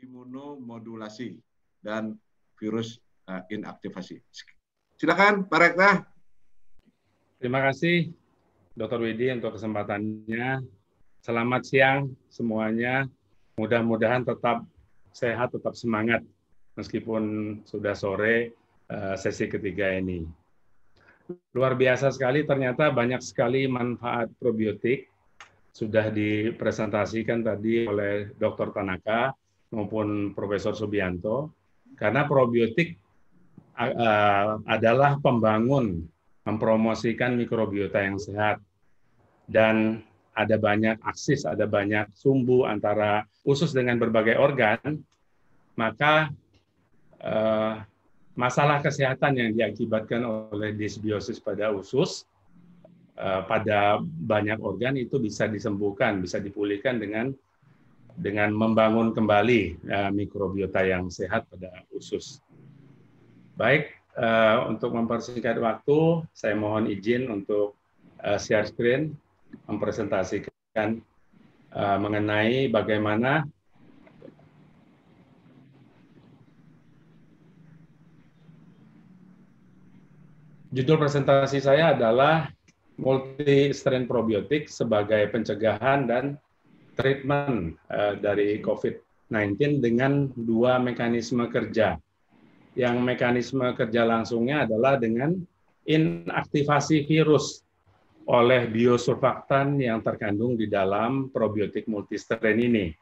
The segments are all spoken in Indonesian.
imunomodulasi dan virus inaktivasi. Silakan Pak Rekta. Terima kasih Dr. Widi untuk kesempatannya. Selamat siang semuanya. Mudah-mudahan tetap sehat, tetap semangat meskipun sudah sore sesi ketiga ini. Luar biasa sekali, ternyata banyak sekali manfaat probiotik sudah dipresentasikan tadi oleh Dr. Tanaka maupun Profesor Subianto. Karena probiotik adalah pembangun, mempromosikan mikrobiota yang sehat. Dan ada banyak aksis, ada banyak sumbu antara usus dengan berbagai organ, maka masalah kesehatan yang diakibatkan oleh disbiosis pada usus, pada banyak organ itu bisa disembuhkan, bisa dipulihkan dengan membangun kembali mikrobiota yang sehat pada usus. Baik, untuk mempersingkat waktu, saya mohon izin untuk share screen, mempresentasikan mengenai bagaimana judul presentasi saya adalah multi-strain probiotik sebagai pencegahan dan treatment dari COVID-19 dengan dua mekanisme kerja. Yang mekanisme kerja langsungnya adalah dengan inaktivasi virus oleh biosurfaktan yang terkandung di dalam probiotik multistrain ini.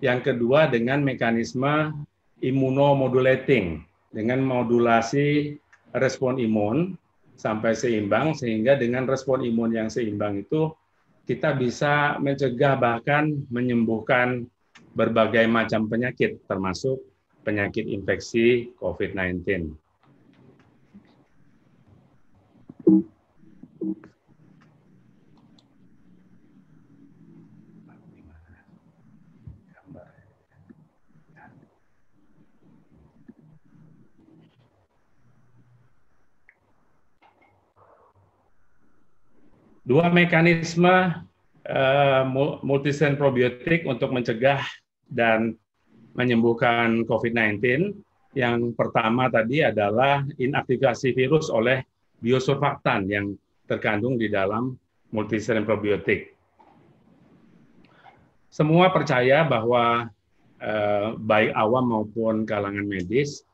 Yang kedua dengan mekanisme immunomodulating, dengan modulasi respon imun sampai seimbang, sehingga dengan respon imun yang seimbang itu kita bisa mencegah bahkan menyembuhkan berbagai macam penyakit, termasuk penyakit infeksi COVID-19. Dua mekanisme multistrain probiotik untuk mencegah dan menyembuhkan COVID-19. Yang pertama tadi adalah inaktivasi virus oleh biosurfaktan yang terkandung di dalam multistrain probiotik. Semua percaya bahwa baik awam maupun kalangan medis,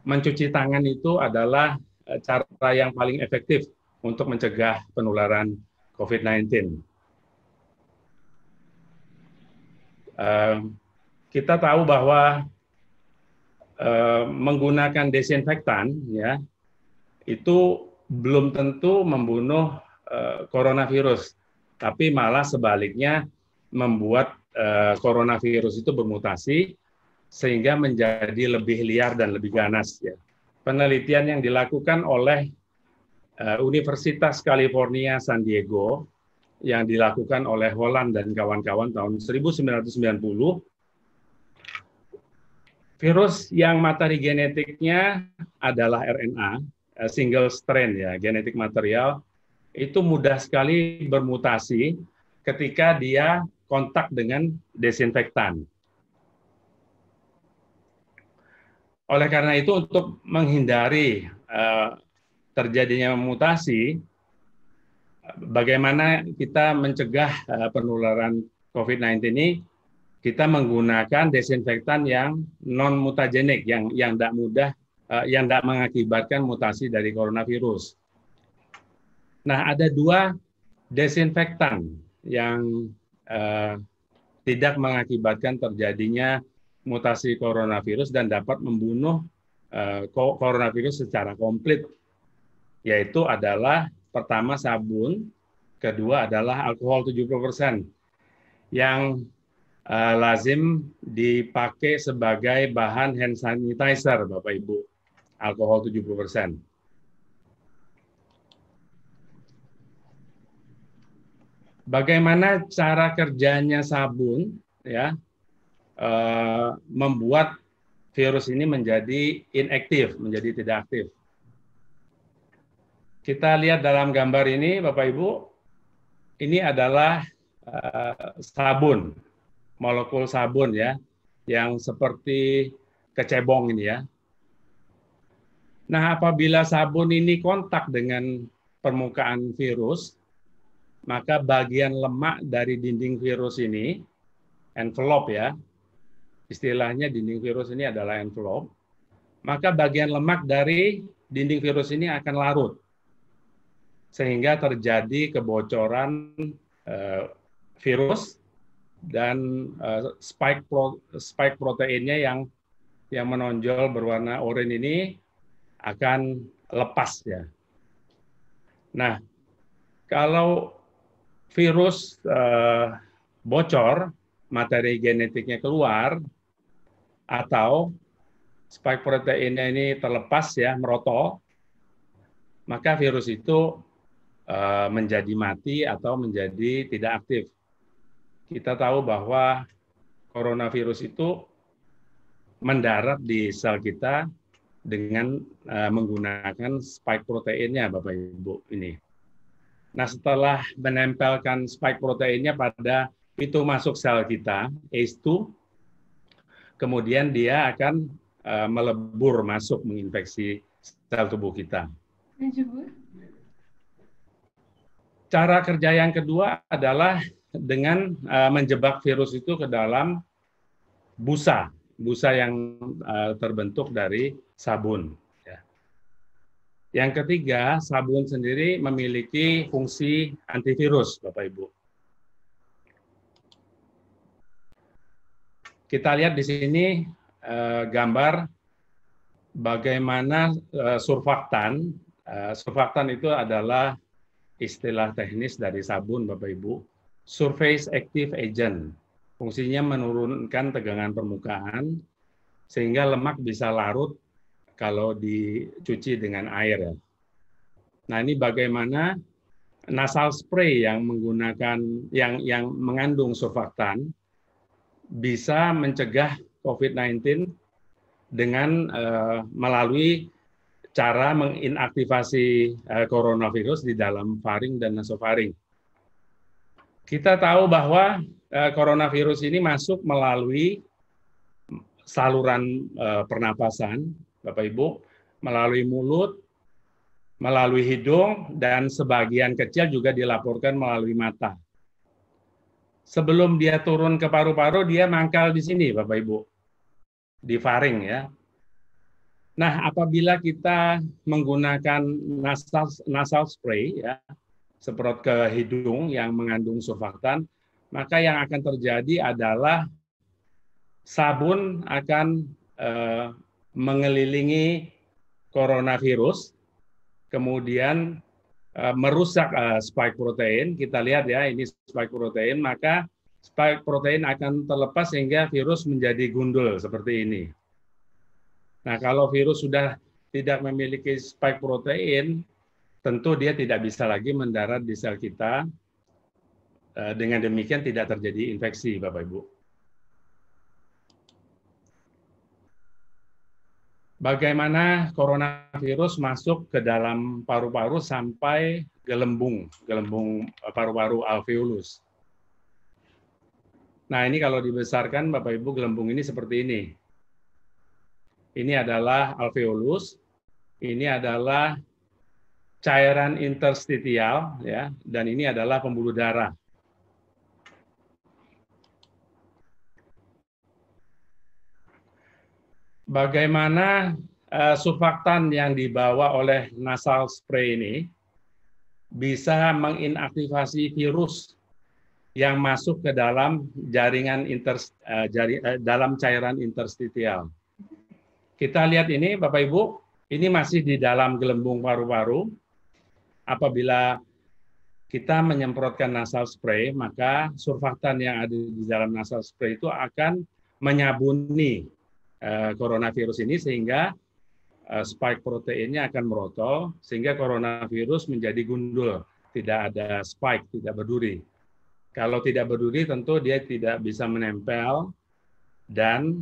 mencuci tangan itu adalah cara yang paling efektif untuk mencegah penularan COVID-19. Kita tahu bahwa menggunakan desinfektan ya itu belum tentu membunuh coronavirus, tapi malah sebaliknya membuat coronavirus itu bermutasi sehingga menjadi lebih liar dan lebih ganas. Ya. Penelitian yang dilakukan oleh Universitas California San Diego yang dilakukan oleh Holland dan kawan-kawan tahun 1990, virus yang materi genetiknya adalah RNA, single strain ya, genetik material, itu mudah sekali bermutasi ketika dia kontak dengan desinfektan. Oleh karena itu, untuk menghindari terjadinya mutasi, bagaimana kita mencegah penularan COVID-19 ini, kita menggunakan desinfektan yang non-mutagenik, yang tidak mudah, yang tidak mengakibatkan mutasi dari coronavirus. Nah, ada dua desinfektan yang tidak mengakibatkan terjadinya mutasi coronavirus dan dapat membunuh coronavirus secara komplit, yaitu adalah pertama sabun, kedua adalah alkohol 70%, yang lazim dipakai sebagai bahan hand sanitizer, Bapak Ibu, alkohol 70%. Bagaimana cara kerjanya sabun, ya, membuat virus ini menjadi inaktif, menjadi tidak aktif. Kita lihat dalam gambar ini, Bapak Ibu, ini adalah sabun, molekul sabun ya. yang seperti kecebong ini ya. Nah, apabila sabun ini kontak dengan permukaan virus, maka bagian lemak dari dinding virus ini, envelope ya, istilahnya dinding virus ini adalah envelope, maka bagian lemak dari dinding virus ini akan larut, sehingga terjadi kebocoran virus dan spike proteinnya yang menonjol berwarna oranye ini akan lepas ya. Nah, kalau virus bocor, materi genetiknya keluar, atau spike proteinnya ini terlepas ya, merotol, maka virus itu menjadi mati atau menjadi tidak aktif. Kita tahu bahwa coronavirus itu mendarat di sel kita dengan menggunakan spike proteinnya, Bapak Ibu ini. Nah, setelah menempelkan spike proteinnya pada pintu masuk sel kita, ACE2, kemudian dia akan melebur masuk menginfeksi sel tubuh kita. Cara kerja yang kedua adalah dengan menjebak virus itu ke dalam busa yang terbentuk dari sabun. Yang ketiga, sabun sendiri memiliki fungsi antivirus, Bapak Ibu. Kita lihat di sini gambar bagaimana surfaktan. Surfaktan itu adalah istilah teknis dari sabun, Bapak Ibu. Surface Active Agent. Fungsinya menurunkan tegangan permukaan sehingga lemak bisa larut kalau dicuci dengan air. Nah, ini bagaimana nasal spray yang menggunakan yang mengandung surfaktan bisa mencegah COVID-19 dengan melalui cara menginaktivasi coronavirus di dalam faring dan nasofaring. Kita tahu bahwa coronavirus ini masuk melalui saluran pernapasan, Bapak Ibu, melalui mulut, melalui hidung, dan sebagian kecil juga dilaporkan melalui mata. Sebelum dia turun ke paru-paru, dia mangkal di sini, Bapak Ibu, di faring ya. Nah, apabila kita menggunakan nasal spray ya, semprot ke hidung yang mengandung surfaktan, maka yang akan terjadi adalah sabun akan mengelilingi coronavirus, kemudian merusak spike protein. Kita lihat ya, ini spike protein, maka spike protein akan terlepas sehingga virus menjadi gundul seperti ini. Nah, kalau virus sudah tidak memiliki spike protein, tentu dia tidak bisa lagi mendarat di sel kita. Dengan demikian tidak terjadi infeksi, Bapak Ibu. Bagaimana coronavirus masuk ke dalam paru-paru sampai gelembung paru-paru alveolus. Nah, ini kalau dibesarkan, Bapak Ibu, gelembung ini seperti ini. Ini adalah alveolus, ini adalah cairan interstitial, ya, dan ini adalah pembuluh darah. Bagaimana surfaktan yang dibawa oleh nasal spray ini bisa menginaktivasi virus yang masuk ke dalam jaringan dalam cairan interstitial. Kita lihat ini, Bapak Ibu, ini masih di dalam gelembung paru-paru. Apabila kita menyemprotkan nasal spray, maka surfaktan yang ada di dalam nasal spray itu akan menyabuni coronavirus ini sehingga spike proteinnya akan merotol sehingga coronavirus menjadi gundul, tidak ada spike, tidak berduri. Kalau tidak berduri tentu dia tidak bisa menempel dan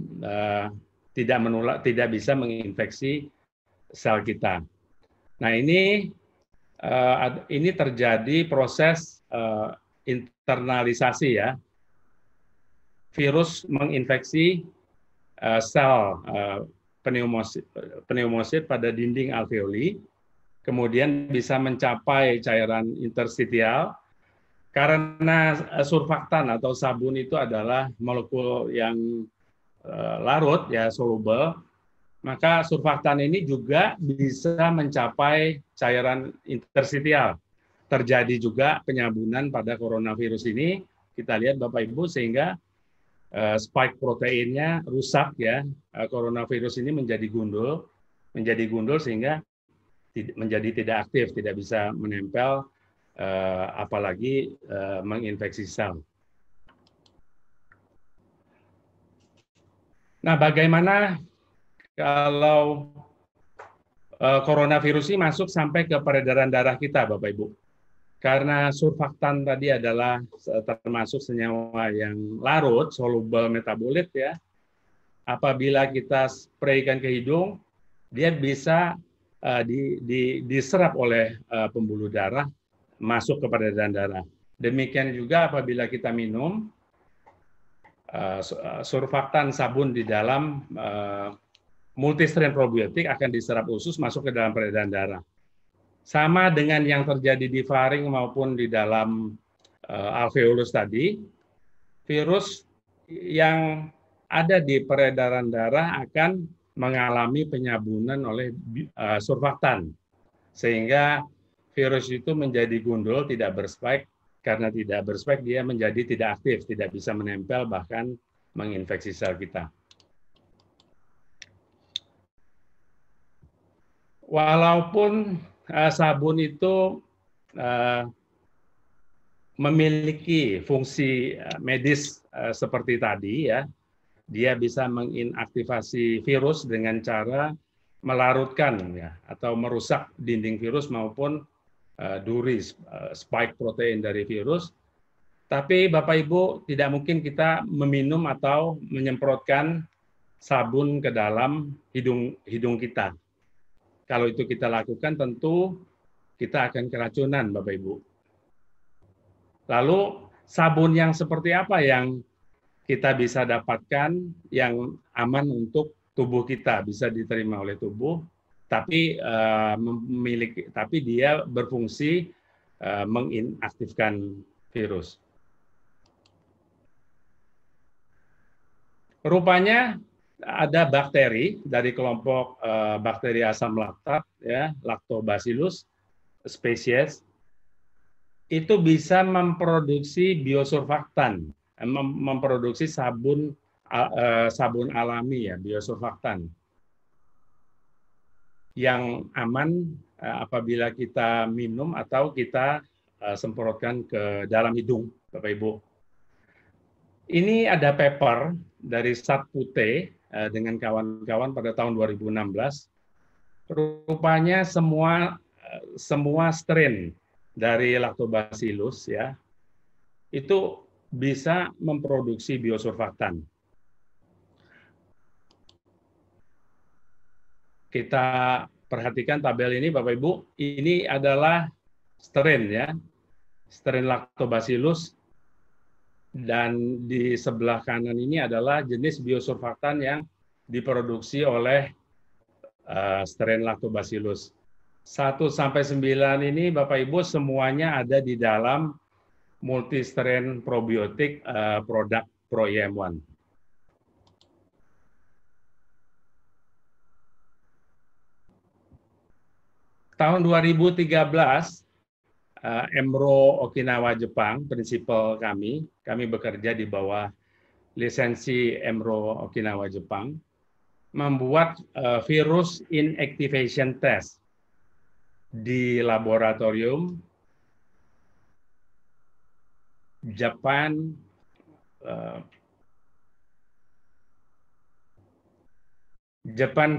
tidak bisa menginfeksi sel kita. Nah, ini terjadi proses internalisasi ya. Virus menginfeksi sel pneumosit pada dinding alveoli, kemudian bisa mencapai cairan interstitial. Karena surfaktan atau sabun itu adalah molekul yang larut, ya soluble, maka surfaktan ini juga bisa mencapai cairan interstitial. Terjadi juga penyabunan pada coronavirus ini, kita lihat Bapak Ibu, sehingga spike proteinnya rusak, ya. Coronavirus ini menjadi gundul sehingga menjadi tidak aktif, tidak bisa menempel, apalagi menginfeksi sel. Nah, bagaimana kalau coronavirus ini masuk sampai ke peredaran darah kita, Bapak Ibu? Karena surfaktan tadi adalah termasuk senyawa yang larut, soluble metabolit, ya. Apabila kita spraykan ke hidung, dia bisa diserap oleh pembuluh darah, masuk ke peredaran darah. Demikian juga apabila kita minum, surfaktan sabun di dalam multistrain probiotik akan diserap usus masuk ke dalam peredaran darah. Sama dengan yang terjadi di faring maupun di dalam alveolus tadi, virus yang ada di peredaran darah akan mengalami penyabunan oleh surfaktan, sehingga virus itu menjadi gundul, tidak berspike. Karena tidak berspike, dia menjadi tidak aktif, tidak bisa menempel, bahkan menginfeksi sel kita. Walaupun sabun itu memiliki fungsi medis seperti tadi, ya, dia bisa menginaktivasi virus dengan cara melarutkan, ya, atau merusak dinding virus maupun duri, spike protein dari virus. Tapi Bapak Ibu, tidak mungkin kita meminum atau menyemprotkan sabun ke dalam hidung kita. Kalau itu kita lakukan, tentu kita akan keracunan, Bapak Ibu. Lalu sabun yang seperti apa yang kita bisa dapatkan yang aman untuk tubuh kita, bisa diterima oleh tubuh, tapi dia berfungsi menginaktifkan virus. Rupanya ada bakteri dari kelompok bakteri asam laktat, ya, Lactobacillus species, itu bisa memproduksi biosurfaktan, memproduksi sabun alami, ya, biosurfaktan, yang aman apabila kita minum atau kita semprotkan ke dalam hidung, Bapak Ibu. Ini ada paper dari Satpute dengan kawan-kawan pada tahun 2016. Rupanya semua strain dari Lactobacillus, ya, itu bisa memproduksi biosurfaktan. Kita perhatikan tabel ini, Bapak Ibu. Ini adalah strain, ya, strain Lactobacillus. Dan di sebelah kanan ini adalah jenis biosurfaktan yang diproduksi oleh strain Lactobacillus. 1-9 ini, Bapak Ibu, semuanya ada di dalam multistrain probiotik produk ProEM1. Tahun 2013, Emro Okinawa Jepang, prinsipal kami bekerja di bawah lisensi Emro Okinawa Jepang, membuat virus inactivation test di laboratorium Japan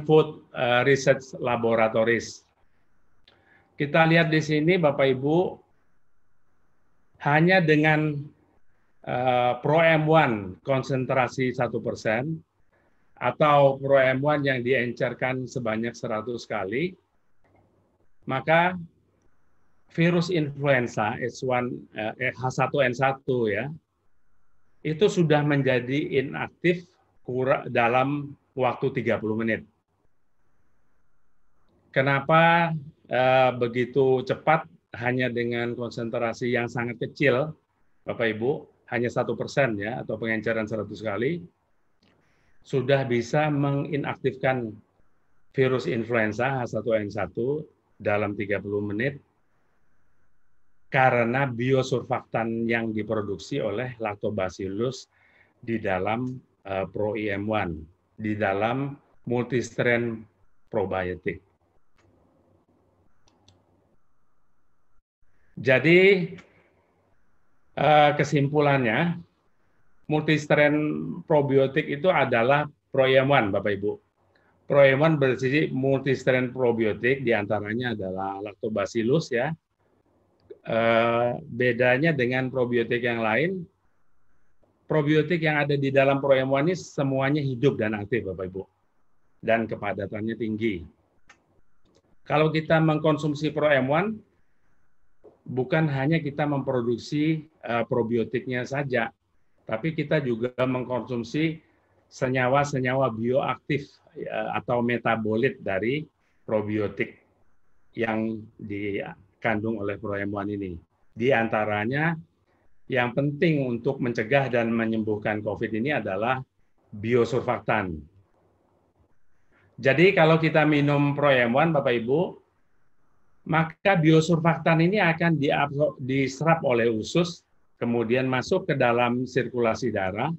Food Research Laboratories. Kita lihat di sini, Bapak Ibu, hanya dengan ProM1 konsentrasi 1% atau ProM1 yang diencerkan sebanyak 100 kali, maka virus influenza H1N1, ya, itu sudah menjadi inaktif dalam waktu 30 menit. Kenapa begitu cepat? Hanya dengan konsentrasi yang sangat kecil, Bapak Ibu, hanya 1% ya, atau pengenceran 100 kali, sudah bisa menginaktifkan virus influenza H1N1 dalam 30 menit karena biosurfaktan yang diproduksi oleh Lactobacillus di dalam Pro-IM1, di dalam multistrain probiotik. Jadi kesimpulannya, multistrain probiotik itu adalah Pro-IM1, Bapak Ibu. Pro-IM1 berisi multistrain probiotik, diantaranya adalah Lactobacillus ya. Bedanya dengan probiotik yang lain, probiotik yang ada di dalam Pro-IM1 ini semuanya hidup dan aktif, Bapak Ibu, dan kepadatannya tinggi. Kalau kita mengkonsumsi Pro-IM1, bukan hanya kita memproduksi probiotiknya saja, tapi kita juga mengkonsumsi senyawa-senyawa bioaktif atau metabolit dari probiotik yang dikandung oleh Pro-IM1 ini. Di antaranya yang penting untuk mencegah dan menyembuhkan COVID ini adalah biosurfaktan. Jadi kalau kita minum Pro-IM1, Bapak Ibu, maka biosurfaktan ini akan diserap oleh usus, kemudian masuk ke dalam sirkulasi darah,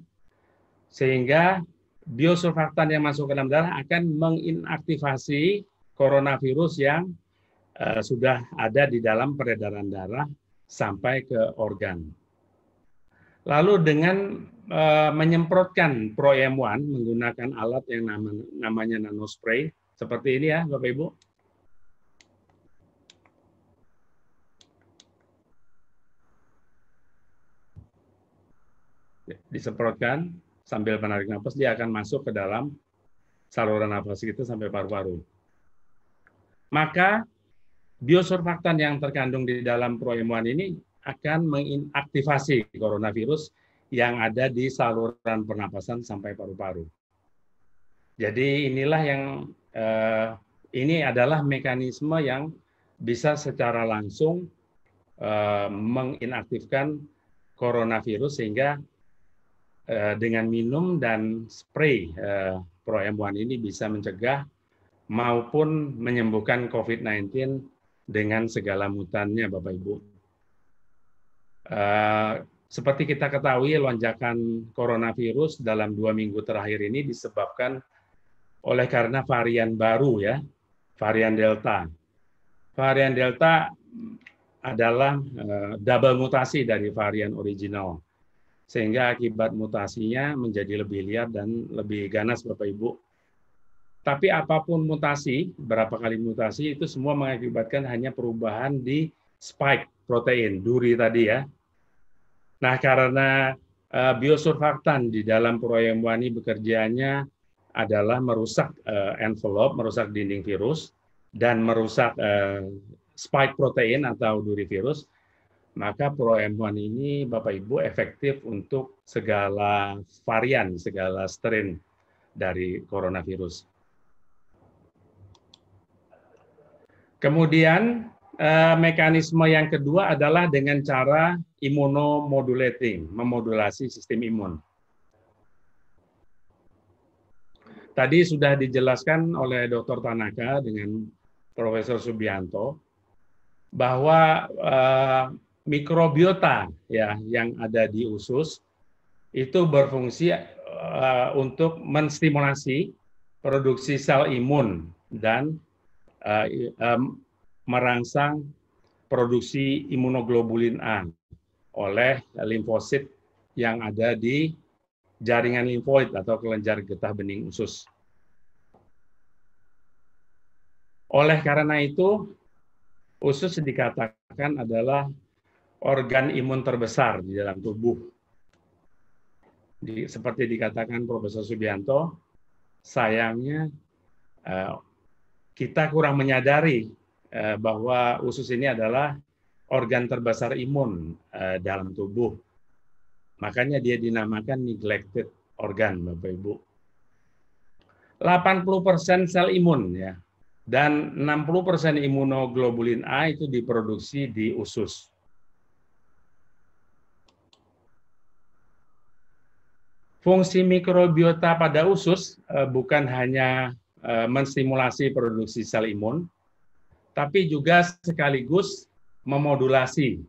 sehingga biosurfaktan yang masuk ke dalam darah akan menginaktivasi coronavirus yang sudah ada di dalam peredaran darah sampai ke organ. Lalu dengan menyemprotkan Pro-IM1 menggunakan alat yang namanya nanospray, seperti ini ya Bapak Ibu. Disemprotkan sambil menarik nafas, dia akan masuk ke dalam saluran nafas kita sampai paru-paru. Maka biosurfaktan yang terkandung di dalam Pro-IM1 ini akan mengaktifasi coronavirus yang ada di saluran pernapasan sampai paru-paru. Jadi inilah yang ini adalah mekanisme yang bisa secara langsung menginaktifkan coronavirus, sehingga dengan minum dan spray Pro-IM1 ini bisa mencegah maupun menyembuhkan COVID-19 dengan segala mutannya, Bapak Ibu. Seperti kita ketahui, lonjakan coronavirus dalam 2 minggu terakhir ini disebabkan oleh karena varian baru ya, varian Delta. Varian Delta adalah double mutasi dari varian original, sehingga akibat mutasinya menjadi lebih liar dan lebih ganas, Bapak Ibu. Tapi apapun mutasi, berapa kali mutasi, itu semua mengakibatkan hanya perubahan di spike protein, duri tadi ya. Nah, karena biosurfaktan di dalam Pro-IM1 ini bekerjanya adalah merusak envelope, merusak dinding virus, dan merusak spike protein atau duri virus, maka Pro-IM1 ini, Bapak Ibu, efektif untuk segala varian, segala strain dari coronavirus. Kemudian, mekanisme yang kedua adalah dengan cara immunomodulating, memodulasi sistem imun. Tadi sudah dijelaskan oleh Dr. Tanaka dengan Profesor Subianto bahwa mikrobiota ya yang ada di usus itu berfungsi untuk menstimulasi produksi sel imun dan merangsang produksi imunoglobulin A oleh limfosit yang ada di jaringan limfoid atau kelenjar getah bening usus. Oleh karena itu, usus dikatakan adalah organ imun terbesar di dalam tubuh. Seperti dikatakan Profesor Subianto, sayangnya kita kurang menyadari bahwa usus ini adalah organ terbesar imun dalam tubuh. Makanya dia dinamakan neglected organ, Bapak Ibu. 80% sel imun ya. Dan 60% imunoglobulin A itu diproduksi di usus. Fungsi mikrobiota pada usus bukan hanya menstimulasi produksi sel imun, tapi juga sekaligus memodulasi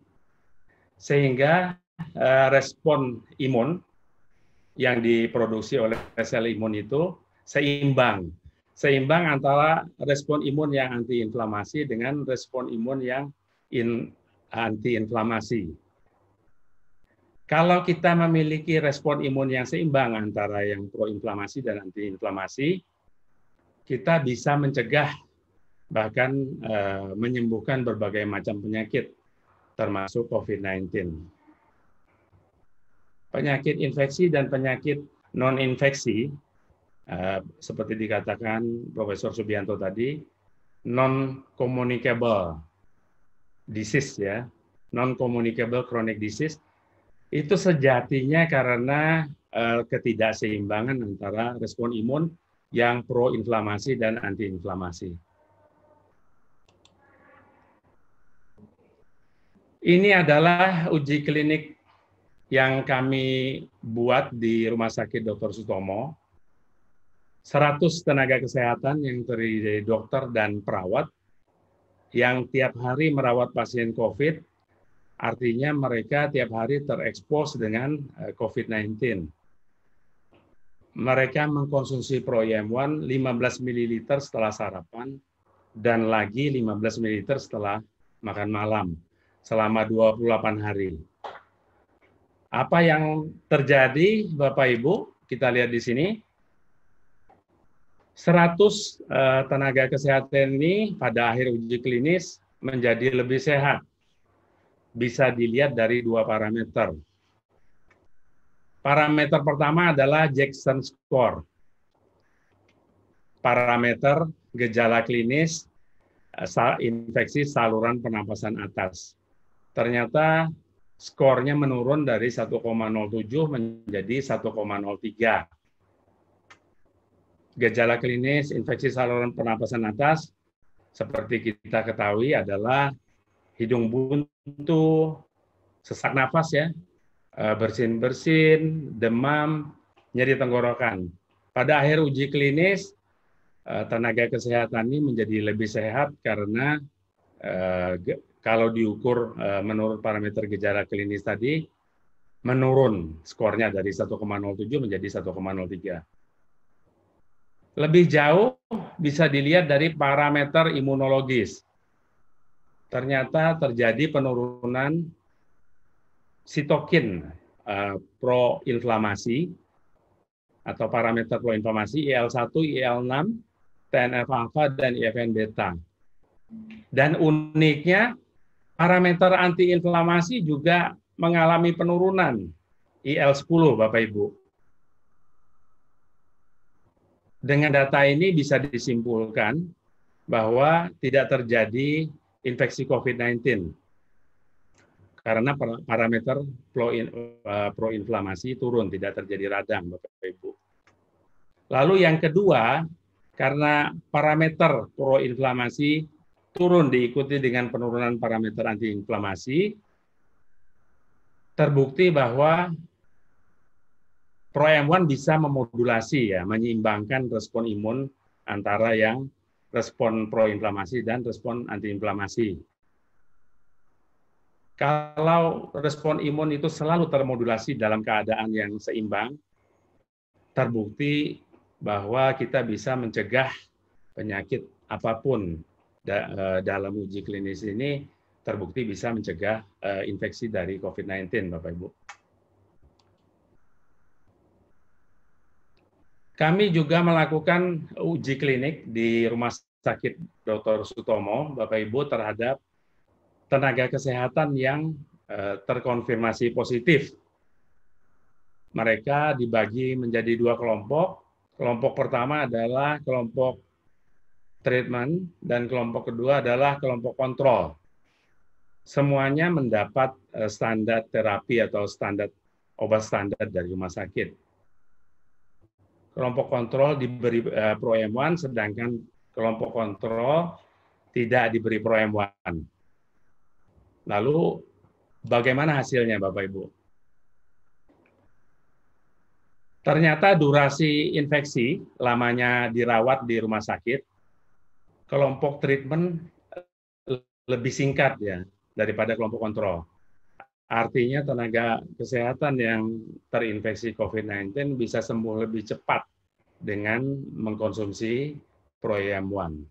sehingga respon imun yang diproduksi oleh sel imun itu seimbang antara respon imun yang antiinflamasi dengan respon imun yang antiinflamasi. Kalau kita memiliki respon imun yang seimbang antara yang proinflamasi dan antiinflamasi, kita bisa mencegah bahkan menyembuhkan berbagai macam penyakit, termasuk COVID-19. Penyakit infeksi dan penyakit non-infeksi, seperti dikatakan Profesor Subianto tadi, non-communicable disease ya, non-communicable chronic disease, itu sejatinya karena ketidakseimbangan antara respon imun yang proinflamasi dan antiinflamasi. Ini adalah uji klinik yang kami buat di Rumah Sakit Dr. Sutomo. 100 tenaga kesehatan yang terdiri dari dokter dan perawat yang tiap hari merawat pasien COVID. Artinya mereka tiap hari terekspos dengan COVID-19. Mereka mengkonsumsi ProIM1 15 ml setelah sarapan dan lagi 15 ml setelah makan malam selama 28 hari. Apa yang terjadi Bapak Ibu? Kita lihat di sini. 100 tenaga kesehatan ini pada akhir uji klinis menjadi lebih sehat. Bisa dilihat dari 2 parameter. Parameter pertama adalah Jackson score. Parameter gejala klinis infeksi saluran pernapasan atas. Ternyata skornya menurun dari 1,07 menjadi 1,03. Gejala klinis infeksi saluran pernapasan atas seperti kita ketahui adalah hidung buntu, sesak nafas ya, bersin-bersin, demam, nyeri tenggorokan. Pada akhir uji klinis, tenaga kesehatan ini menjadi lebih sehat karena kalau diukur menurut parameter gejala klinis tadi, menurun skornya dari 1,07 menjadi 1,03. Lebih jauh bisa dilihat dari parameter imunologis. Ternyata terjadi penurunan sitokin proinflamasi atau parameter proinflamasi IL-1, IL-6, TNF-alpha, dan IFN-beta. Dan uniknya, parameter antiinflamasi juga mengalami penurunan IL-10, Bapak Ibu. Dengan data ini bisa disimpulkan bahwa tidak terjadi infeksi COVID-19 karena parameter proinflamasi turun, tidak terjadi radang, Bapak Ibu. Lalu yang kedua, karena parameter proinflamasi turun diikuti dengan penurunan parameter antiinflamasi, terbukti bahwa ProIM1 bisa memodulasi ya, menyeimbangkan respon imun antara yang respon proinflamasi dan respon antiinflamasi. Kalau respon imun itu selalu termodulasi dalam keadaan yang seimbang, terbukti bahwa kita bisa mencegah penyakit apapun dalam uji klinis ini, terbukti bisa mencegah infeksi dari COVID-19, Bapak Ibu. Kami juga melakukan uji klinik di Rumah Sakit Dr. Sutomo, Bapak Ibu, terhadap tenaga kesehatan yang terkonfirmasi positif. Mereka dibagi menjadi 2 kelompok. Kelompok pertama adalah kelompok treatment dan kelompok kedua adalah kelompok kontrol. Semuanya mendapat standar terapi atau standar obat standar dari rumah sakit. kelompok kontrol diberi Pro M1, sedangkan kelompok kontrol tidak diberi Pro M1. Lalu bagaimana hasilnya Bapak Ibu? Ternyata durasi infeksi, lamanya dirawat di rumah sakit, kelompok treatment lebih singkat ya daripada kelompok kontrol. Artinya tenaga kesehatan yang terinfeksi COVID-19 bisa sembuh lebih cepat dengan mengkonsumsi Pro-M1.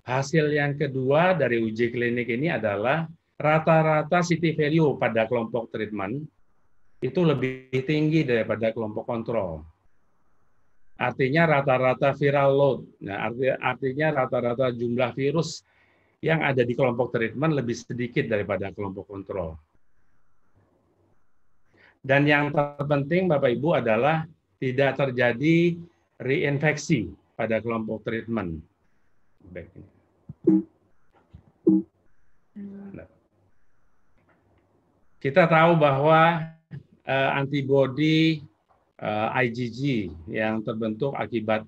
Hasil yang kedua dari uji klinik ini adalah rata-rata city value pada kelompok treatment itu lebih tinggi daripada kelompok kontrol. Artinya rata-rata viral load, nah artinya rata-rata jumlah virus yang ada di kelompok treatment lebih sedikit daripada kelompok kontrol. Dan yang terpenting Bapak Ibu adalah tidak terjadi reinfeksi pada kelompok treatment. Kita tahu bahwa antibodi IgG yang terbentuk akibat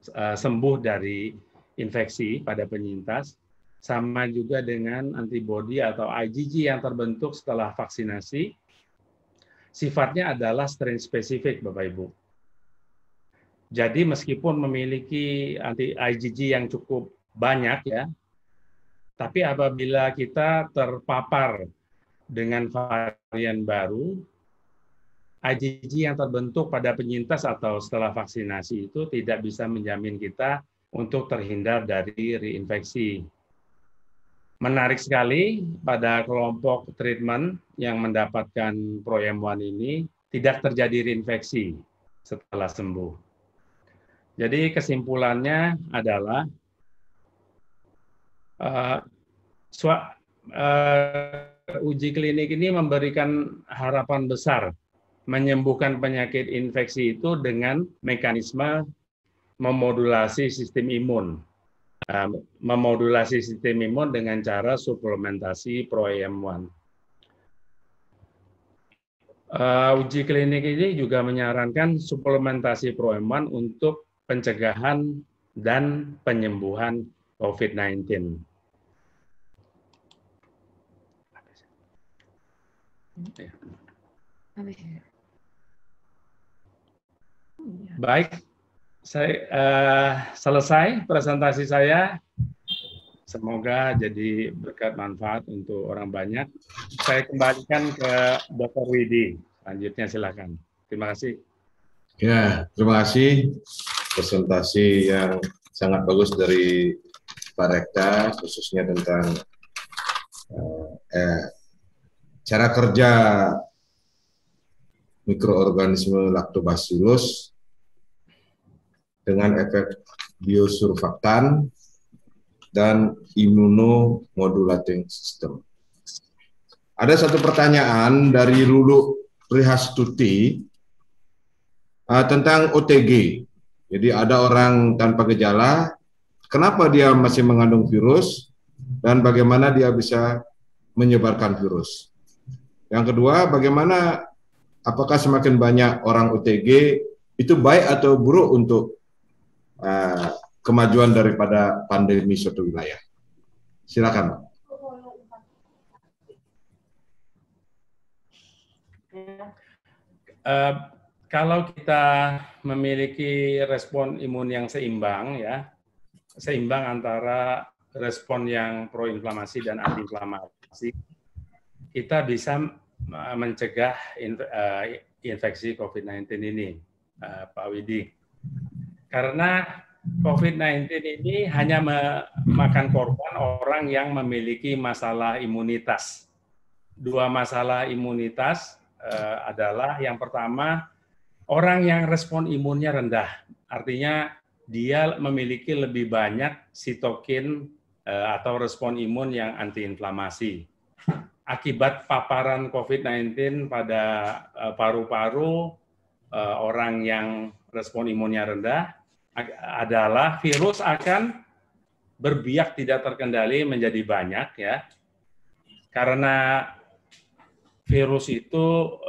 sembuh dari infeksi pada penyintas sama juga dengan antibodi atau IgG yang terbentuk setelah vaksinasi, sifatnya adalah strain spesifik Bapak Ibu. Jadi meskipun memiliki IgG yang cukup banyak ya, tapi apabila kita terpapar dengan varian baru, IgG yang terbentuk pada penyintas atau setelah vaksinasi itu tidak bisa menjamin kita untuk terhindar dari reinfeksi. Menarik sekali pada kelompok treatment yang mendapatkan Pro-M1 ini tidak terjadi reinfeksi setelah sembuh. Jadi kesimpulannya adalah uji klinik ini memberikan harapan besar menyembuhkan penyakit infeksi itu dengan mekanisme memodulasi sistem imun. Memodulasi sistem imun dengan cara suplementasi Pro-M1. Uji klinik ini juga menyarankan suplementasi Pro-M1 untuk pencegahan dan penyembuhan COVID-19. Baik, saya selesai presentasi saya. Semoga jadi berkat manfaat untuk orang banyak. Saya kembalikan ke Dr. Widi. Selanjutnya silakan. Terima kasih. Ya, terima kasih. Presentasi yang sangat bagus dari Pak Rekta, khususnya tentang cara kerja mikroorganisme Lactobacillus dengan efek biosurfaktan dan immunomodulating system. Ada satu pertanyaan dari Lulu Prihastuti tentang OTG. Jadi ada orang tanpa gejala, kenapa dia masih mengandung virus dan bagaimana dia bisa menyebarkan virus. Yang kedua, bagaimana apakah semakin banyak orang OTG itu baik atau buruk untuk kemajuan daripada pandemi suatu wilayah? Silakan, Pak. Kalau kita memiliki respon imun yang seimbang, ya, seimbang antara respon yang proinflamasi dan antiinflamasi, kita bisa mencegah infeksi COVID-19 ini, Pak Widi. Karena COVID-19 ini hanya memakan korban orang yang memiliki masalah imunitas. Dua masalah imunitas adalah yang pertama, orang yang respon imunnya rendah. Artinya dia memiliki lebih banyak sitokin atau respon imun yang antiinflamasi. Akibat paparan COVID-19 pada paru-paru orang yang respon imunnya rendah adalah virus akan berbiak tidak terkendali menjadi banyak, ya. Karena virus itu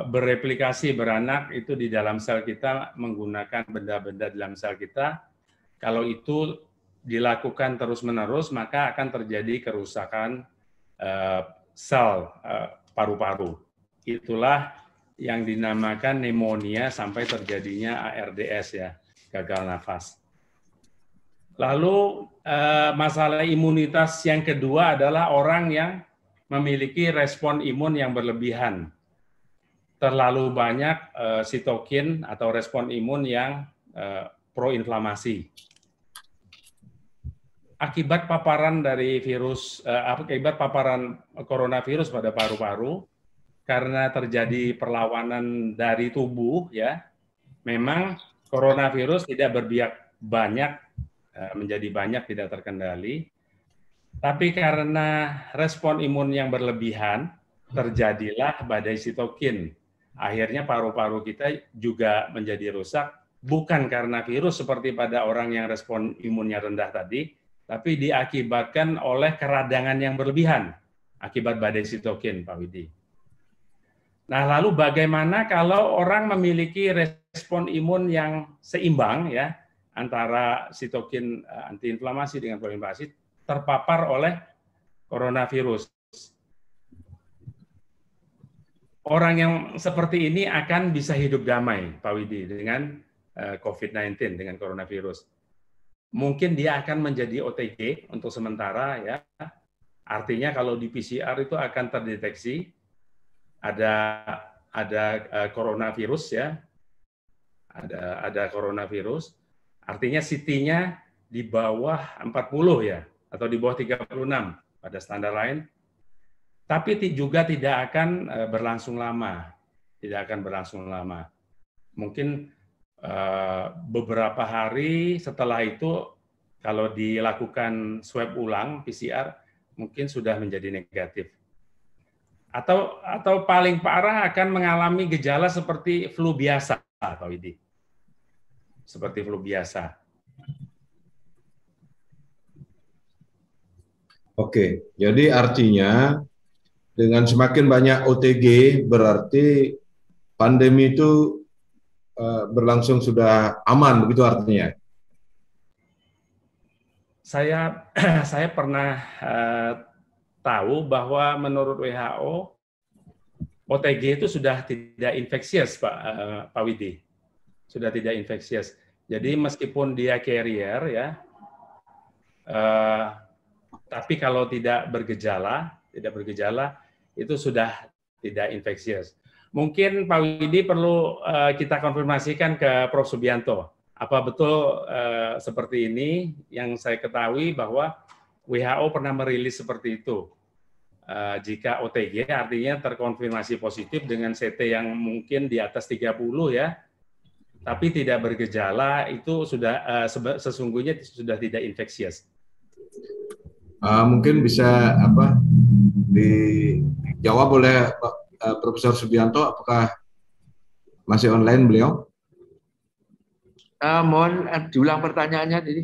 bereplikasi, beranak itu di dalam sel kita menggunakan benda-benda dalam sel kita. Kalau itu dilakukan terus-menerus, maka akan terjadi kerusakan sel paru-paru. Itulah yang dinamakan pneumonia sampai terjadinya ARDS, ya, gagal nafas. Lalu masalah imunitas yang kedua adalah orang yang memiliki respon imun yang berlebihan. Terlalu banyak sitokin atau respon imun yang proinflamasi. Akibat paparan dari virus, akibat paparan coronavirus pada paru-paru, karena terjadi perlawanan dari tubuh, ya, memang coronavirus tidak berbiak banyak, menjadi banyak, tidak terkendali. Tapi karena respon imun yang berlebihan, terjadilah badai sitokin. Akhirnya paru-paru kita juga menjadi rusak, bukan karena virus seperti pada orang yang respon imunnya rendah tadi, tapi diakibatkan oleh keradangan yang berlebihan akibat badai sitokin, Pak Widi. Nah, lalu bagaimana kalau orang memiliki respon imun yang seimbang, ya, antara sitokin antiinflamasi dengan proinflamasi, terpapar oleh coronavirus. Orang yang seperti ini akan bisa hidup damai, Pak Widi, dengan COVID-19, dengan coronavirus. Mungkin dia akan menjadi OTG untuk sementara, ya. Artinya kalau di PCR itu akan terdeteksi ada coronavirus, ya. Ada coronavirus. Artinya CT-nya di bawah 40, ya, atau di bawah 36 pada standar lain. Tapi juga tidak akan berlangsung lama. Tidak akan berlangsung lama. Mungkin beberapa hari setelah itu, kalau dilakukan swab ulang PCR, mungkin sudah menjadi negatif. Atau paling parah akan mengalami gejala seperti flu biasa, Pak Widi. Seperti flu biasa. Oke, jadi artinya dengan semakin banyak OTG berarti pandemi itu berlangsung sudah aman, begitu artinya? Saya pernah tahu bahwa menurut WHO OTG itu sudah tidak infeksius, Pak Widi, sudah tidak infeksius. Jadi meskipun dia carrier, ya, tapi kalau tidak bergejala itu sudah tidak infeksius. Mungkin Pak Widi perlu kita konfirmasikan ke Prof. Subianto. Apa betul seperti ini? Yang saya ketahui bahwa WHO pernah merilis seperti itu. Jika OTG artinya terkonfirmasi positif dengan CT yang mungkin di atas 30, ya, tapi tidak bergejala, itu sudah sesungguhnya sudah tidak infeksius. Mungkin bisa dijawab oleh Profesor Subianto, apakah masih online beliau? Mohon diulang pertanyaannya tadi.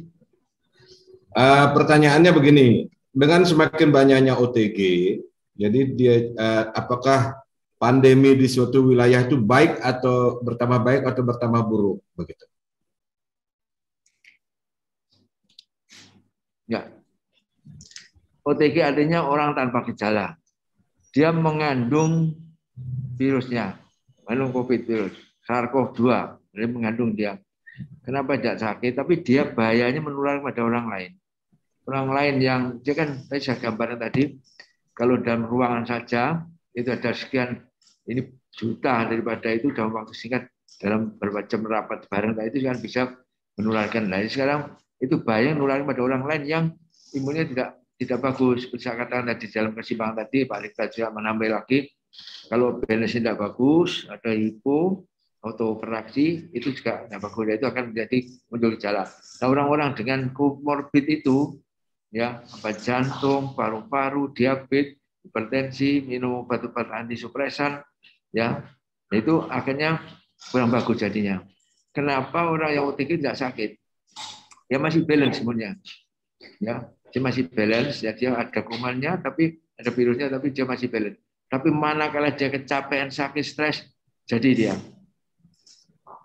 Pertanyaannya begini, dengan semakin banyaknya OTG, jadi dia apakah pandemi di suatu wilayah itu baik atau bertambah buruk begitu? Ya. OTG artinya orang tanpa gejala. Dia mengandung virusnya, mengandung COVID virus, SARS-CoV-2, jadi mengandung dia. Kenapa tidak sakit? Tapi dia bahayanya menular pada orang lain. Orang lain yang, dia kan, saya gambarkan tadi, kalau dalam ruangan saja, itu ada sekian, ini juta daripada itu dalam waktu singkat, dalam beberapa jam rapat bareng, itu kan bisa menularkan. Nah, sekarang itu bahaya menularkan pada orang lain yang imunnya tidak bagus. Seperti saya katakan tadi dalam kesimpangan tadi, Pak Likta juga menambah lagi, kalau balance tidak bagus, ada hipo, autofraksi, itu juga tidak bagus. Itu akan menjadi muncul gejala. Nah, orang-orang dengan komorbid itu, ya, jantung, paru-paru, diabetes, hipertensi, minum obat-obat antisupresan, ya, itu akhirnya kurang bagus jadinya. Kenapa orang yang OTG tidak sakit? Dia masih balance imunnya, ya, dia masih balance, ya, dia ada kumannya, tapi ada virusnya, tapi dia masih balance. Tapi manakala dia kecapean, sakit, stres, jadi dia.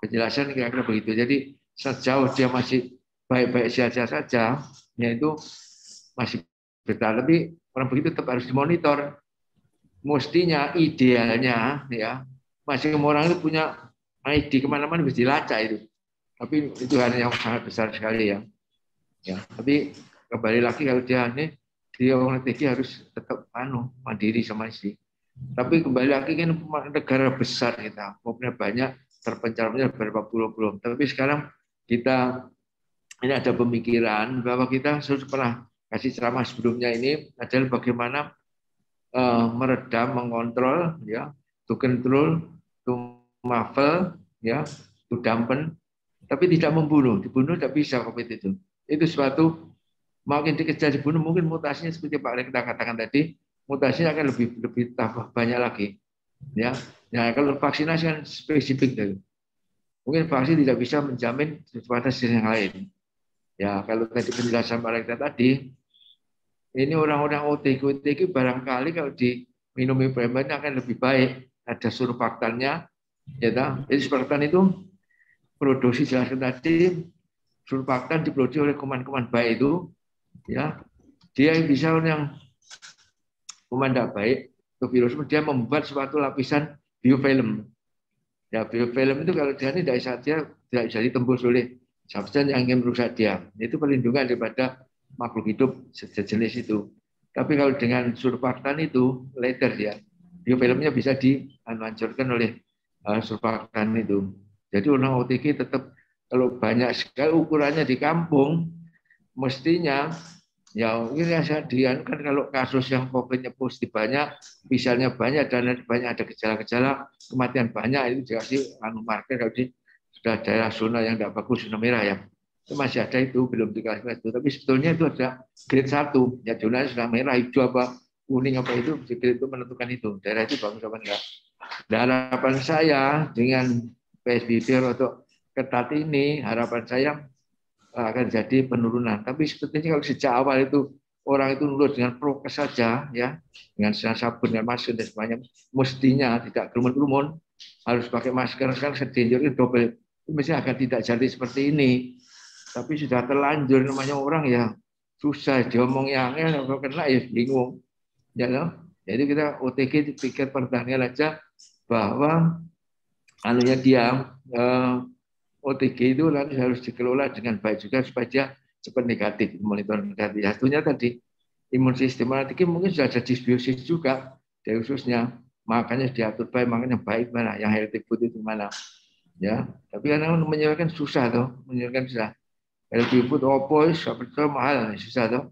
Penjelasan kira-kira begitu. Jadi sejauh dia masih baik-baik saja, yaitu masih bertahan. Tapi orang begitu tetap harus dimonitor. Mestinya, idealnya, ya masing orang itu punya ID kemana-mana bisa dilacak itu. Tapi itu hal yang sangat besar sekali ya. Ya, tapi kembali lagi kalau dia orang OTG harus tetap mandiri sama istri. Tapi kembali lagi kan negara besar kita, maupun banyak terpencar beberapa pulau-pulau. Tapi sekarang kita ini ada pemikiran bahwa kita sudah pernah kasih ceramah sebelumnya ini adalah bagaimana meredam, mengontrol, ya, to control, to muffle, ya, to dampen, tapi tidak membunuh. Dibunuh tidak bisa COVID itu. Itu suatu makin dikejar dibunuh, mungkin mutasinya seperti Pak Rek kita katakan tadi, mutasinya akan lebih tambah banyak lagi. Ya, nah kalau vaksinasi kan spesifik dari. Mungkin vaksin tidak bisa menjamin sesuatu yang lain. Ya, kalau tadi penjelasan Pak Rek tadi, ini orang-orang OTG barangkali kalau diminum ibuprofen akan lebih baik. Ada surfaktannya, ya. Jadi surfaktan itu produksi jelaskan tadi, surfaktan diproduksi oleh kuman-kuman baik itu, ya. Dia bisa yang kuman tidak baik, itu virus dia membuat suatu lapisan biofilm. Ya, biofilm itu kalau dia tidak bisa ditembus oleh substansi yang ingin merusak dia. Itu perlindungan daripada makhluk hidup sejenis itu. Tapi kalau dengan surfaktan itu later dia, biofilmnya bisa dihancurkan oleh surfaktan itu. Jadi orang OTG tetap kalau banyak sekali ukurannya di kampung, mestinya ya ini saya kan kalau kasus yang COVID-nya positif banyak, misalnya banyak dan banyak ada gejala-gejala kematian banyak, itu dikasih marker kalau sudah daerah zona yang tidak bagus, zona merah ya. Itu masih ada itu, belum dikasih itu. Tapi sebetulnya itu ada grade 1, ya zonanya sudah merah, hijau apa kuning apa itu, grade itu menentukan itu. Daerah itu bagus apa enggak. Dan harapan saya dengan PSBB atau ketat ini, harapan saya akan jadi penurunan. Tapi sebetulnya kalau sejak awal itu orang itu nurut dengan prokes saja, ya, dengan sabun, dengan masker dan semuanya, mestinya tidak kerumun-kerumun, harus pakai masker. Sekarang sedenjur itu double, itu mesti akan tidak jadi seperti ini. Tapi sudah terlanjur namanya orang ya susah diomong yang kalau kena ya bingung, ya loh. Jadi kita OTG pikir pertanian aja bahwa anunya dia OTG itu harus dikelola dengan baik juga supaya dia cepat negatif, monitor negatif. Satunya tadi imun sistem OTG mungkin sudah ada disbiosis juga, dari khususnya makanya diatur baik, makanya baik mana, yang healthy food itu mana, ya. Tapi karena menyebabkan susah tuh, menyebabkan susah. Healthy food opo betul mahal, susah tuh.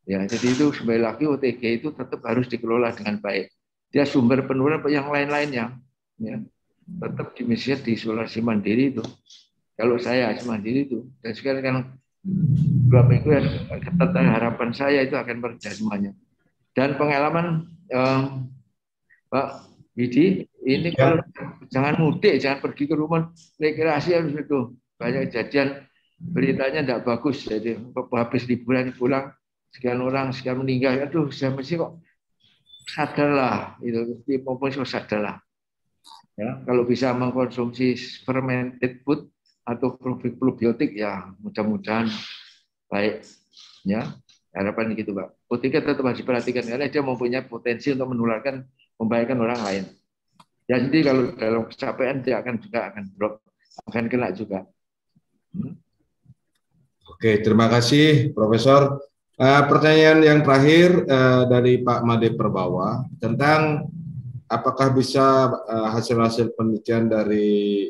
Ya, jadi itu kembali lagi OTG itu tetap harus dikelola dengan baik. Dia sumber penularan yang lain-lainnya, ya. Tetap diisolasi mandiri itu. Kalau saya mandiri itu, dan sekarang kan 2 minggu ya ketat, harapan saya itu akan berjalan semuanya. Dan pengalaman Pak Widi, ini kalau jangan mudik, jangan pergi ke rumah rekreasi harus itu. Banyak kejadian beritanya tidak bagus, jadi habis liburan pulang sekian orang, sekian meninggal. Aduh, saya mesti kok sadarlah itu, maupun sadarlah. Ya, kalau bisa mengkonsumsi fermented food atau probiotik ya mudah-mudahan baik, ya. Harapan gitu Pak. OTG tetap harus diperhatikan karena dia mempunyai potensi untuk menularkan, membahayakan orang lain. Ya, jadi kalau kecapean dia akan drop, akan kena juga. Oke, terima kasih Profesor. Pertanyaan yang terakhir dari Pak Made Perbawa tentang apakah bisa hasil-hasil penelitian dari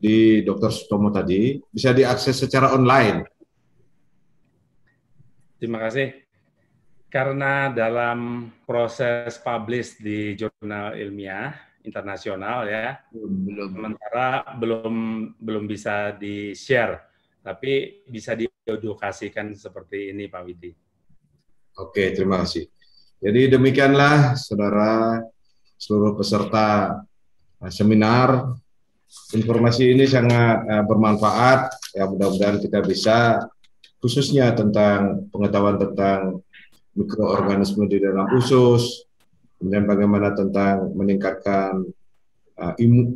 di Dr. Sutomo tadi bisa diakses secara online? Terima kasih. Karena dalam proses publish di jurnal ilmiah internasional ya, sementara belum bisa di-share, tapi bisa diedukasikan seperti ini Pak Widi. Oke, terima kasih. Jadi demikianlah saudara seluruh peserta seminar. Informasi ini sangat bermanfaat. Ya, mudah-mudahan kita bisa khususnya tentang pengetahuan tentang mikroorganisme di dalam usus, kemudian bagaimana tentang meningkatkan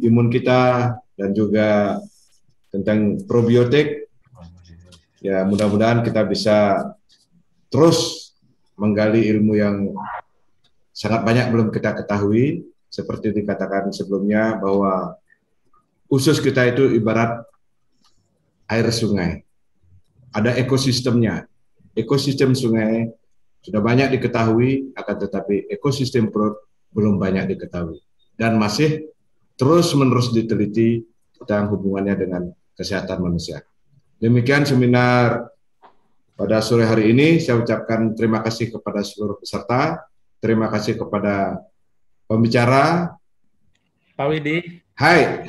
imun kita, dan juga tentang probiotik. Ya, mudah-mudahan kita bisa terus menggali ilmu yang sangat banyak belum kita ketahui, seperti dikatakan sebelumnya bahwa usus kita itu ibarat air sungai. Ada ekosistemnya. Ekosistem sungai sudah banyak diketahui, akan tetapi ekosistem perut belum banyak diketahui. Dan masih terus-menerus diteliti tentang hubungannya dengan kesehatan manusia. Demikian seminar pada sore hari ini. Saya ucapkan terima kasih kepada seluruh peserta, terima kasih kepada pembicara. Pak Widi. Hai.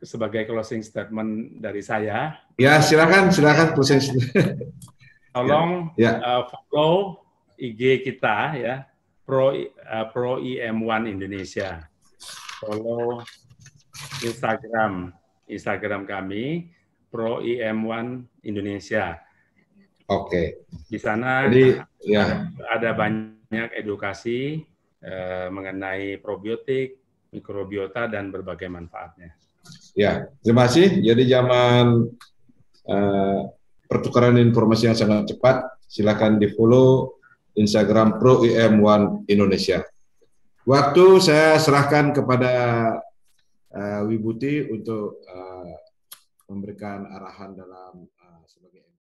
Sebagai closing statement dari saya. Ya, silakan closing. Tolong follow IG kita ya, Pro IM1 Indonesia. Follow Instagram kami Pro IM1 Indonesia. Oke. Di sana ada banyak edukasi mengenai probiotik, mikrobiota, dan berbagai manfaatnya. Ya, terima kasih. Jadi zaman pertukaran informasi yang sangat cepat, silakan di-follow Instagram Pro IM1 Indonesia. Waktu saya serahkan kepada Wibuti untuk memberikan arahan dalam